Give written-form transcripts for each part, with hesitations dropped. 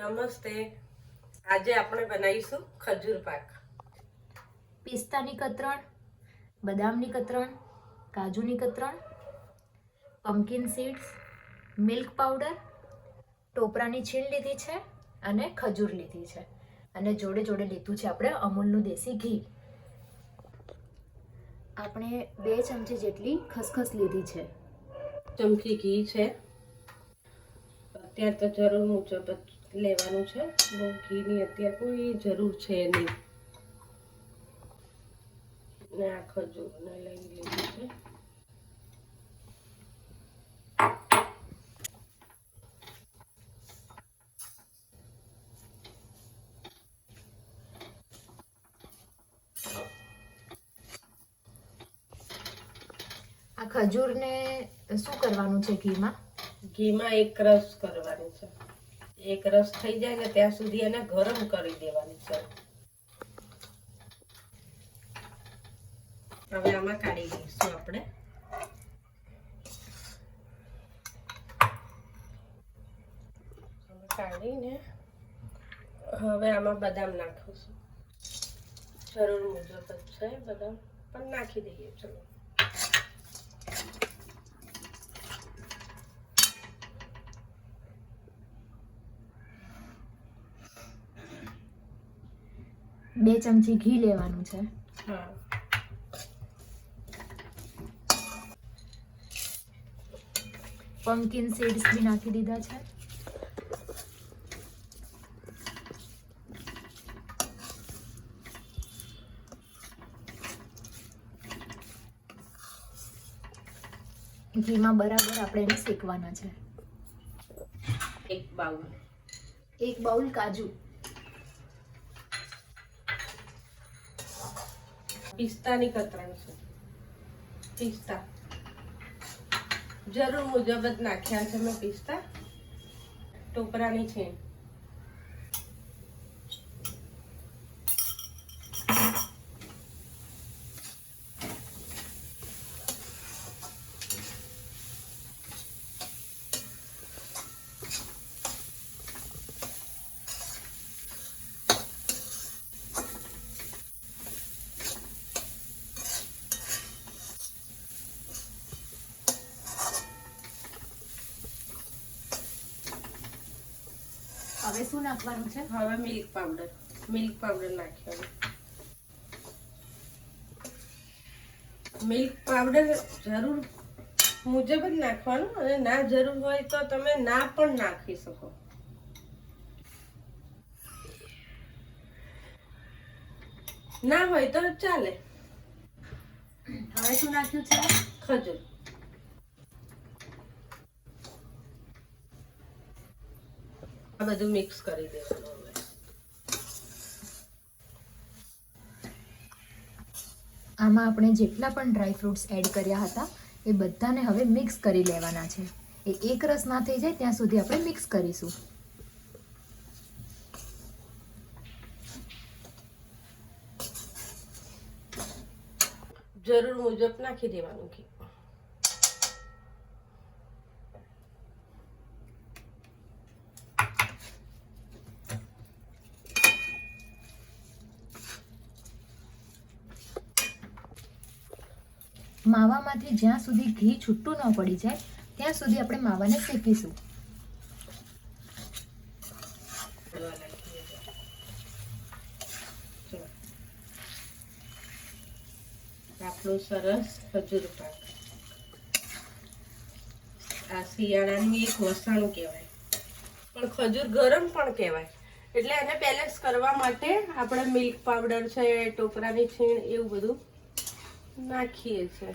નમસ્તે. આજે આપણે બનાવીશું ખજૂર પાક. પિસ્તાની કતરણ, બદામની કતરણ, કાજુની કતરણ, પમ્પકિન સીડ્સ, મિલ્ક પાવડર, ટોપરાની છીણ લીધી છે અને ખજૂર લીધી છે અને જોડે જોડે લીધું છે આપણે અમૂલનું દેશી ઘી. આપણે 2 ચમચી જેટલી ખસખસ લીધી છે. ચમચી ઘી છે. અત્યારે તો જરૂર મુજબ લેવાનું છે. બહુ ઘીની અત્યારે કોઈ જરૂર છે નહીં. ને આ ખજૂરને લઈ લીધું છે. આ ખજૂરને શું કરવાનું છે ઘીમાં? ઘીમાં એક રસ કરવાની છે. એક રસ થઈ જાય ને ત્યાં સુધી એને ગરમ કરી દેવાની છે. હવે આમાં કાઢી દઈશું આપણે. કાઢીને હવે આમાં બદામ નાખીશું. જરૂર મુજબ જ છે બદામ, પણ નાખી દઈએ. ચલો, બે ચમચી ઘી લેવાનું છે. હા, પમ્પકિન સીડ્સ બી નાખી દીધા છે. ઘીમાં બરાબર આપણે એને શેકવાના છે. એક બાઉલ. 1 બાઉલ કાજુ, પિસ્તાની કતરણ છે. પિસ્તા જરૂર મુજબ જ નાખ્યા છે મેં પિસ્તા. ટોપરાની છીણ, હવે શું નાખવાનું છે? હવે મિલ્ક પાવડર. મિલ્ક પાવડર નાખ્યો. મિલ્ક પાવડર જરૂર મુજબ જ નાખવાનું, અને ના જરૂર હોય તો તમે ના પણ નાખી શકો. ના હોય તો ચાલે. હવે શું નાખ્યું છે? ખજૂર. આ બધું મિક્સ કરી દેવાનું. હવે આમાં આપણે જેટલા પણ ડ્રાય ફ્રૂટ્સ એડ કર્યા હતા એ બધાને હવે મિક્સ કરી લેવાના છે. એ એક રસ ના થઈ જાય ત્યાં સુધી આપણે મિક્સ કરીશું. જરૂર મુજબ નાખી દેવાનું ઘી. માવામાંથી જ્યાં સુધી ઘી છૂટું ન પડી જાય ત્યાં સુધી આપણે માવાને શેકીશું. આપણું સરસ ખજૂર પાક. આ શિયાળાનું એક વસાણું કહેવાય, પણ ખજૂર ગરમ પણ કહેવાય. એટલે એને બેલેન્સ કરવા માટે આપણે મિલ્ક પાવડર છે, ટોપરાની છીણ, એવું બધું નાખીએ છીએ.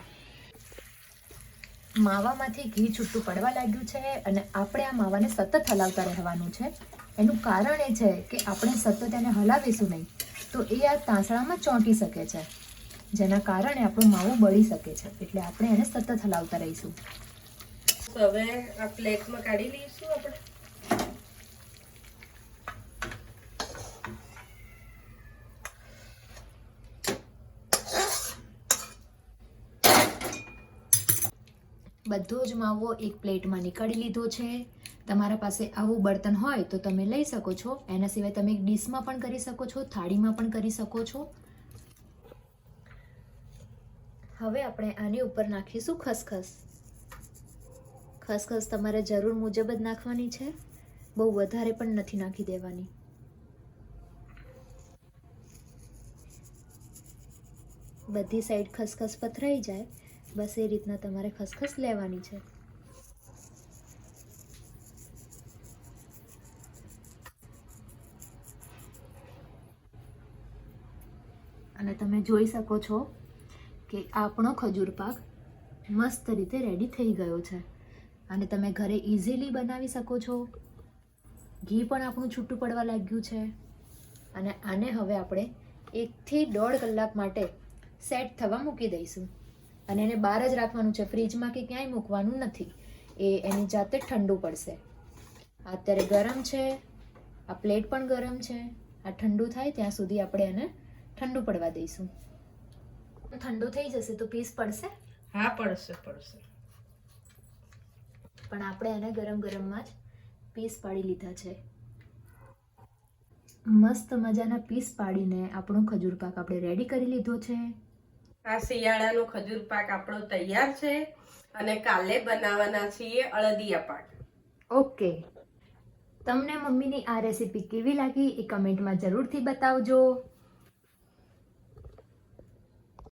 માવામાંથી ઘી છૂટું પડવા લાગ્યું છે અને આપણે આ માવાને સતત હલાવતા રહેવાનું છે. એનું કારણ એ છે કે આપણે સતત એને હલાવીશું નહીં તો એ આ તાંસળામાં ચોંટી શકે છે, જેના કારણે આપણું માવું બળી શકે છે. એટલે આપણે એને સતત હલાવતા રહીશું. હવે આ પ્લેટમાં કાઢી લઈશું આપણે. બધો જ માવો એક પ્લેટમાં નીકાળી લીધો છે. તમારા પાસે આવું બર્તન હોય તો તમે લઈ શકો છો. એના સિવાય તમે એક ડીશમાં પણ કરી શકો છો, થાળીમાં પણ કરી શકો છો. હવે આપણે આની ઉપર નાખીશું ખસખસ. ખસખસ તમારે જરૂર મુજબ જ નાખવાની છે, બહુ વધારે પણ નથી નાખી દેવાની. બધી સાઈડ ખસખસ પથરાઈ જાય બસ એ રીતના તમારે ખસખસ લેવાની છે. અને તમે જોઈ શકો છો કે આપણો ખજૂર પાક મસ્ત રીતે રેડી થઈ ગયો છે. અને તમે ઘરે ઇઝીલી બનાવી શકો છો. ઘી પણ આપણું છૂટું પડવા લાગ્યું છે. અને આને હવે આપણે 1 થી 1.5 કલાક માટે સેટ થવા મૂકી દઈશું. અને એને બહાર જ રાખવાનું છે, ફ્રીજમાં કે ક્યાંય મૂકવાનું નથી. એ એની જાતે ઠંડુ પડશે. અત્યારે ગરમ છે, આ પ્લેટ પણ ગરમ છે. આ ઠંડુ થાય ત્યાં સુધી આપણે એને ઠંડુ પડવા દઈશું. ઠંડુ થઈ જશે તો પીસ પડશે. હા, પડશે. પણ આપણે એને ગરમ ગરમમાં જ પીસ પાડી લીધા છે. મસ્ત મજાના પીસ પાડીને આપણો ખજૂર પાક આપણે રેડી કરી લીધો છે. આ શિયાળાનો ખજૂર પાક આપણો તૈયાર છે અને કાલે બનાવવાના છીએ અળદિયા પાક. ઓકે, તમને મમ્મીની આ રેસીપી કેવી લાગી એ કમેન્ટમાં જરૂરથી બતાવજો.